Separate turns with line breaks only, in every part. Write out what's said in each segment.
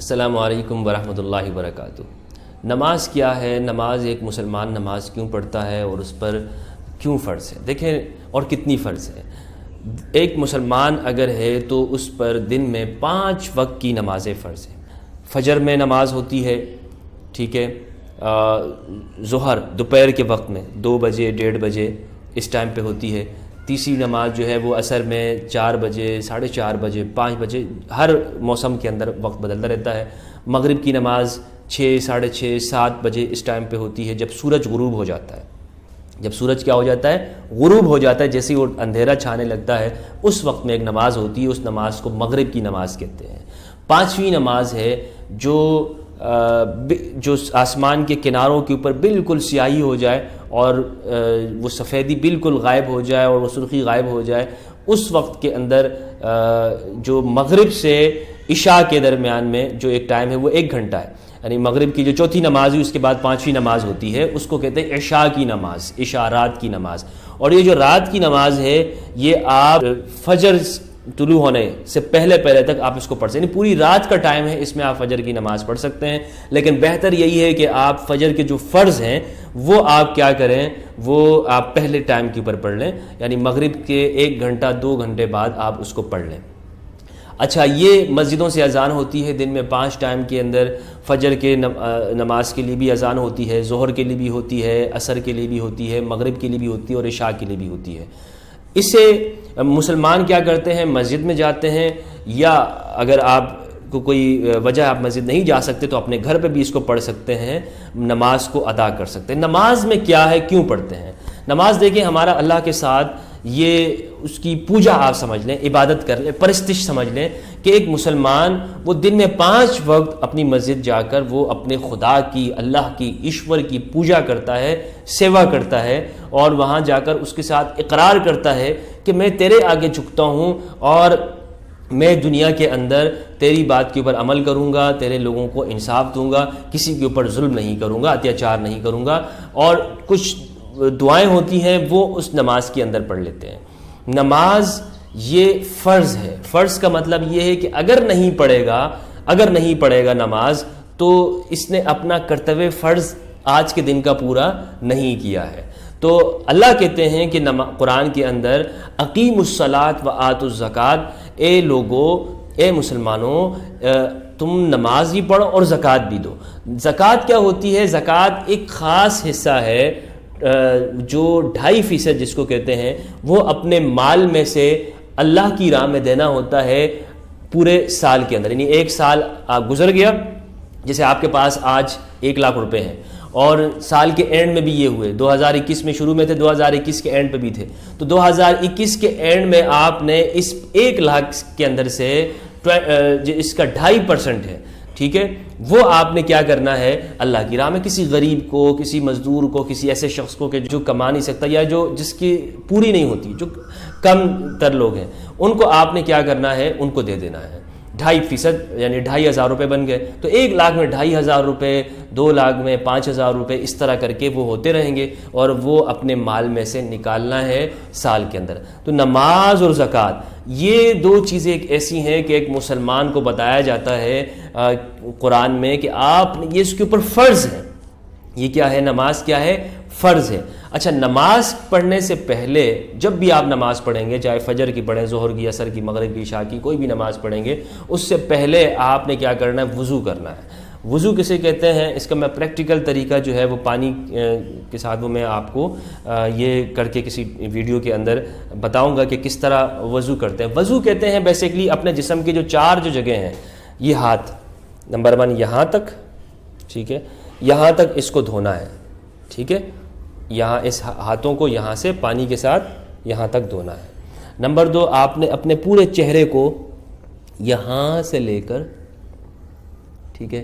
السلام علیکم ورحمۃ اللہ وبرکاتہ۔ نماز کیا ہے؟ نماز ایک مسلمان نماز کیوں پڑھتا ہے اور اس پر کیوں فرض ہے؟ دیکھیں، اور کتنی فرض ہے۔ ایک مسلمان اگر ہے تو اس پر دن میں 5 وقت کی نمازیں فرض ہیں۔ فجر میں نماز ہوتی ہے، ٹھیک ہے، ظہر دوپہر کے وقت میں 2 بجے 1:30 بجے اس ٹائم پہ ہوتی ہے۔ تیسری نماز جو ہے وہ عصر میں 4 بجے 4:30 بجے 5 بجے، ہر موسم کے اندر وقت بدلتا رہتا ہے۔ مغرب کی نماز 6 ساڑھے 6 7 بجے اس ٹائم پہ ہوتی ہے جب سورج غروب ہو جاتا ہے۔ جب سورج کیا ہو جاتا ہے؟ غروب ہو جاتا ہے، جیسے وہ اندھیرا چھانے لگتا ہے اس وقت میں ایک نماز ہوتی ہے، اس نماز کو مغرب کی نماز کہتے ہیں۔ 5ویں نماز ہے جو آسمان کے کناروں کے اوپر بالکل سیاہی ہو جائے اور وہ سفیدی بالکل غائب ہو جائے اور وہ سرخی غائب ہو جائے، اس وقت کے اندر جو مغرب سے عشاء کے درمیان میں جو ایک ٹائم ہے وہ 1 گھنٹہ ہے، یعنی مغرب کی جو چوتھی نماز ہے اس کے بعد 5ویں نماز ہوتی ہے، اس کو کہتے ہیں عشاء کی نماز، عشاء رات کی نماز۔ اور یہ جو رات کی نماز ہے یہ آپ فجر طلوع ہونے سے پہلے تک آپ اس کو پڑھ سکتے ہیں، یعنی پوری رات کا ٹائم ہے، اس میں آپ فجر کی نماز پڑھ سکتے ہیں۔ لیکن بہتر یہی ہے کہ آپ فجر کے جو فرض ہیں وہ آپ کیا کریں، وہ آپ پہلے ٹائم کے اوپر پڑھ لیں، یعنی مغرب کے 1 گھنٹہ 2 گھنٹے بعد آپ اس کو پڑھ لیں۔ اچھا، یہ مسجدوں سے اذان ہوتی ہے دن میں 5 ٹائم کے اندر۔ فجر کے نماز کے لیے بھی اذان ہوتی ہے، ظہر کے لیے بھی ہوتی ہے، عصر کے لیے بھی ہوتی ہے، مغرب کے لیے بھی ہوتی ہے اور عشاء کے لیے بھی ہوتی ہے۔ اس سے مسلمان کیا کرتے ہیں، مسجد میں جاتے ہیں، یا اگر آپ کو کوئی وجہ آپ مسجد نہیں جا سکتے تو اپنے گھر پہ بھی اس کو پڑھ سکتے ہیں، نماز کو ادا کر سکتے ہیں۔ نماز میں کیا ہے، کیوں پڑھتے ہیں؟ نماز دیکھیں ہمارا اللہ کے ساتھ یہ اس کی پوجا آپ سمجھ لیں، عبادت کر لیں، پرستش سمجھ لیں کہ ایک مسلمان وہ دن میں 5 وقت اپنی مسجد جا کر وہ اپنے خدا کی، اللہ کی، ایشور کی پوجا کرتا ہے، سیوا کرتا ہے، اور وہاں جا کر اس کے ساتھ اقرار کرتا ہے کہ میں تیرے آگے جھکتا ہوں اور میں دنیا کے اندر تیری بات کے اوپر عمل کروں گا، تیرے لوگوں کو انصاف دوں گا، کسی کے اوپر ظلم نہیں کروں گا، اتیاچار نہیں کروں گا، اور کچھ دعائیں ہوتی ہیں وہ اس نماز کے اندر پڑھ لیتے ہیں۔ نماز یہ فرض ہے۔ فرض کا مطلب یہ ہے کہ اگر نہیں پڑھے گا نماز تو اس نے اپنا کرتویہ فرض آج کے دن کا پورا نہیں کیا ہے۔ تو اللہ کہتے ہیں کہ قرآن کے اندر اقیموا الصلاۃ وآتوا الزکوٰۃ، اے لوگو، اے مسلمانوں، تم نماز بھی پڑھو اور زکوٰۃ بھی دو۔ زکوٰۃ کیا ہوتی ہے؟ زکوٰۃ ایک خاص حصہ ہے جو 2.5% جس کو کہتے ہیں، وہ اپنے مال میں سے اللہ کی راہ میں دینا ہوتا ہے پورے سال کے اندر۔ یعنی 1 سال گزر گیا، جیسے آپ کے پاس آج 1 لاکھ روپے ہیں اور سال کے اینڈ میں بھی یہ ہوئے، 2021 میں شروع میں تھے، 2021 کے اینڈ پہ بھی تھے، تو 2021 کے اینڈ میں آپ نے اس 1 لاکھ کے اندر سے اس کا 2.5% ہے، ٹھیک ہے، وہ آپ نے کیا کرنا ہے، اللہ کی راہ میں کسی غریب کو، کسی مزدور کو، کسی ایسے شخص کو کہ جو کما نہیں سکتا یا جس کی پوری نہیں ہوتی، جو کم تر لوگ ہیں، ان کو آپ نے کیا کرنا ہے، ان کو دے دینا ہے۔ 2.5% یعنی 2,500 روپے بن گئے، تو 1 لاکھ میں 2,500 روپے، 2 لاکھ میں 5,000 روپے، اس طرح کر کے وہ ہوتے رہیں گے اور وہ اپنے مال میں سے نکالنا ہے سال کے اندر۔ تو نماز اور زکوٰۃ یہ 2 چیزیں ایک ایسی ہیں کہ ایک مسلمان کو بتایا جاتا ہے قرآن میں کہ آپ یہ اس کے اوپر فرض ہے۔ یہ کیا ہے؟ نماز کیا ہے؟ فرض ہے۔ اچھا، نماز پڑھنے سے پہلے جب بھی آپ نماز پڑھیں گے، چاہے فجر کی پڑھیں، ظہر کی، عصر کی، مغرب کی، عشاء کی، کوئی بھی نماز پڑھیں گے، اس سے پہلے آپ نے کیا کرنا ہے؟ وضو کرنا ہے۔ وضو کسے کہتے ہیں؟ اس کا میں پریکٹیکل طریقہ جو ہے وہ پانی کے ساتھ وہ میں آپ کو یہ کر کے کسی ویڈیو کے اندر بتاؤں گا کہ کس طرح وضو کرتے ہیں۔ وضو کہتے ہیں بیسیکلی اپنے جسم کی جو 4 جو جگہیں ہیں، یہ ہاتھ، نمبر 1 یہاں تک، ٹھیک ہے، یہاں تک اس کو دھونا ہے، ٹھیک ہے، یہاں اس ہاتھوں کو یہاں سے پانی کے ساتھ یہاں تک دھونا ہے۔ نمبر 2، آپ نے اپنے پورے چہرے کو یہاں سے لے کر، ٹھیک ہے،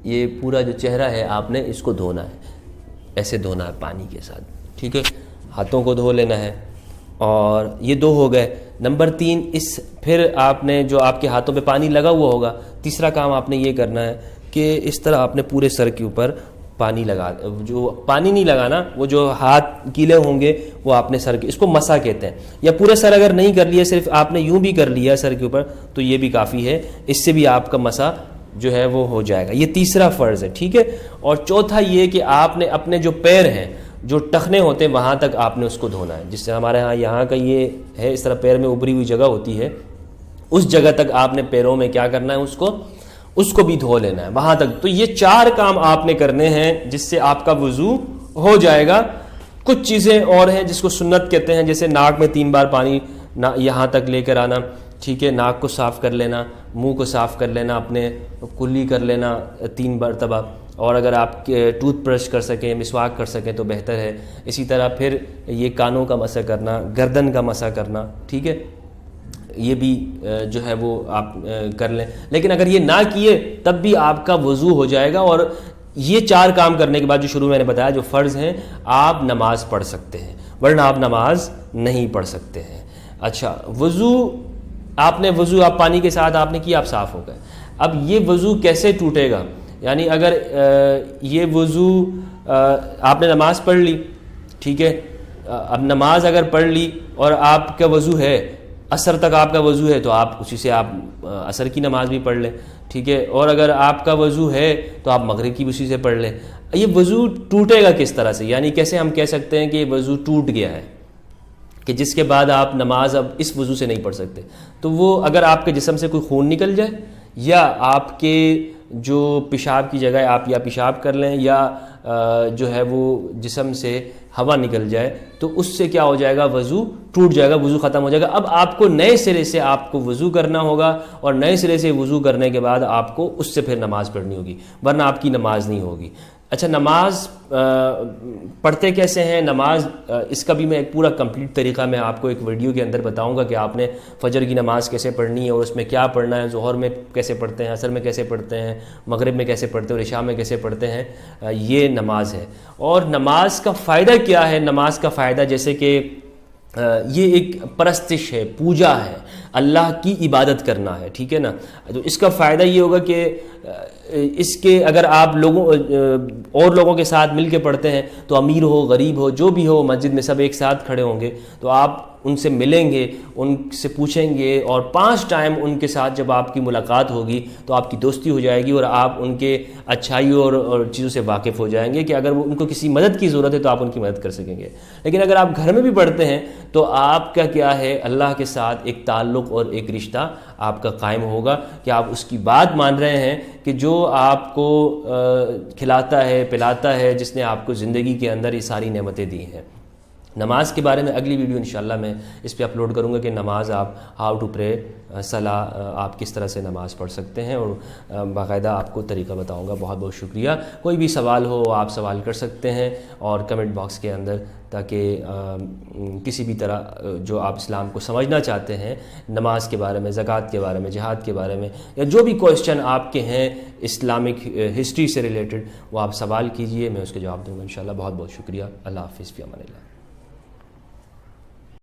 یہ پورا جو چہرہ ہے آپ نے اس کو دھونا ہے، ایسے دھونا ہے پانی کے ساتھ، ٹھیک ہے، ہاتھوں کو دھو لینا ہے، اور یہ 2 ہو گئے۔ نمبر 3، پھر آپ نے جو آپ کے ہاتھوں پہ پانی لگا ہوا ہوگا، تیسرا کام آپ نے یہ کرنا ہے کہ اس طرح آپ نے پورے سر کے اوپر پانی لگا، جو پانی نہیں لگانا، وہ جو ہاتھ گیلے ہوں گے وہ آپ نے سر کے، اس کو مسح کہتے ہیں، یا پورے سر اگر نہیں کر لیا، صرف آپ نے یوں بھی کر لیا سر کے اوپر تو یہ بھی کافی ہے، اس سے بھی آپ کا مسح جو ہے وہ ہو جائے گا. یہ تیسرا فرض ہے, ٹھیک ہے. اور چوتھا یہ کہ آپ نے اپنے جو پیر ہیں, جو ٹخنے ہوتے ہیں, وہاں تک آپ نے اس کو دھونا ہے. جس سے ہمارے یہاں کا یہ ہے, اس طرح پیر میں ابری ہوئی جگہ ہوتی ہے, اس جگہ تک آپ نے پیروں میں کیا کرنا ہے, اس کو بھی دھو لینا ہے وہاں تک. تو یہ 4 کام آپ نے کرنے ہیں جس سے آپ کا وضو ہو جائے گا. کچھ چیزیں اور ہیں جس کو سنت کہتے ہیں, جیسے ناک میں 3 بار پانی یہاں تک لے کر آنا, ٹھیک ہے, ناک کو صاف کر لینا, منہ کو صاف کر لینا, اپنے کلی کر لینا 3 مرتبہ, اور اگر آپ ٹوتھ برش کر سکیں, مسواک کر سکیں تو بہتر ہے. اسی طرح پھر یہ کانوں کا مسح کرنا, گردن کا مسح کرنا, ٹھیک ہے, یہ بھی جو ہے وہ آپ کر لیں. لیکن اگر یہ نہ کیے تب بھی آپ کا وضو ہو جائے گا. اور یہ 4 کام کرنے کے بعد جو شروع میں نے بتایا جو فرض ہیں, آپ نماز پڑھ سکتے ہیں, ورنہ آپ نماز نہیں پڑھ سکتے ہیں. اچھا, وضو آپ پانی کے ساتھ آپ نے کیا, آپ صاف ہو گئے. اب یہ وضو کیسے ٹوٹے گا؟ یعنی اگر یہ وضو آپ نے نماز پڑھ لی, ٹھیک ہے, اب نماز اگر پڑھ لی اور آپ کا وضو ہے, عصر تک آپ کا وضو ہے, تو آپ اسی سے آپ عصر کی نماز بھی پڑھ لیں, ٹھیک ہے. اور اگر آپ کا وضو ہے تو آپ مغرب کی بھی اسی سے پڑھ لیں. یہ وضو ٹوٹے گا کس طرح سے؟ یعنی کیسے ہم کہہ سکتے ہیں کہ یہ وضو ٹوٹ گیا ہے, کہ جس کے بعد آپ نماز اب اس وضو سے نہیں پڑھ سکتے؟ تو وہ اگر آپ کے جسم سے کوئی خون نکل جائے, یا آپ کے جو پیشاب کی جگہ ہے آپ یا پیشاب کر لیں, یا جو ہے وہ جسم سے ہوا نکل جائے, تو اس سے کیا ہو جائے گا, وضو ٹوٹ جائے گا, وضو ختم ہو جائے گا. اب آپ کو نئے سرے سے آپ کو وضو کرنا ہوگا, اور نئے سرے سے وضو کرنے کے بعد آپ کو اس سے پھر نماز پڑھنی ہوگی, ورنہ آپ کی نماز نہیں ہوگی. اچھا, نماز پڑھتے کیسے ہیں؟ نماز اس کا بھی میں ایک پورا کمپلیٹ طریقہ میں آپ کو ایک ویڈیو کے اندر بتاؤں گا کہ آپ نے فجر کی نماز کیسے پڑھنی ہے, اور اس میں کیا پڑھنا ہے, ظہر میں کیسے پڑھتے ہیں, عصر میں کیسے پڑھتے ہیں, مغرب میں کیسے پڑھتے ہیں, اور عشاء میں کیسے پڑھتے ہیں. یہ نماز ہے. اور نماز کا فائدہ کیا ہے؟ نماز کا فائدہ جیسے کہ یہ ایک پرستش ہے, پوجا ہے, اللہ کی عبادت کرنا ہے, ٹھیک ہے نا. تو اس کا فائدہ یہ ہوگا کہ اس کے اگر آپ اور لوگوں کے ساتھ مل کے پڑھتے ہیں, تو امیر ہو, غریب ہو, جو بھی ہو, مسجد میں سب ایک ساتھ کھڑے ہوں گے, تو آپ ان سے ملیں گے, ان سے پوچھیں گے, اور 5 ٹائم ان کے ساتھ جب آپ کی ملاقات ہوگی تو آپ کی دوستی ہو جائے گی, اور آپ ان کے اچھائیوں اور چیزوں سے واقف ہو جائیں گے, کہ اگر ان کو کسی مدد کی ضرورت ہے تو آپ ان کی مدد کر سکیں گے. لیکن اگر آپ گھر میں بھی پڑھتے ہیں تو آپ کا کیا ہے, اللہ کے ساتھ ایک تعلق اور ایک رشتہ آپ کا قائم ہوگا, کہ آپ اس کی بات مان رہے ہیں, کہ جو آپ کو کھلاتا ہے, پلاتا ہے, جس نے آپ کو زندگی کے اندر یہ ساری نعمتیں دی ہیں. نماز کے بارے میں اگلی ویڈیو انشاءاللہ میں اس پہ اپلوڈ کروں گا, کہ نماز آپ ہاؤ ٹو پرے, صلاح آپ کس طرح سے نماز پڑھ سکتے ہیں, اور باقاعدہ آپ کو طریقہ بتاؤں گا. بہت بہت شکریہ. کوئی بھی سوال ہو آپ سوال کر سکتے ہیں, اور کمنٹ باکس کے اندر, تاکہ کسی بھی طرح جو آپ اسلام کو سمجھنا چاہتے ہیں, نماز کے بارے میں, زکوٰۃ کے بارے میں, جہاد کے بارے میں, یا جو بھی کویسچن آپ کے ہیں اسلامک ہسٹری سے ریلیٹڈ, وہ آپ سوال کیجئے, میں اس کے جواب دوں گا انشاءاللہ. بہت بہت شکریہ. اللہ حافظ. فی امان اللہ.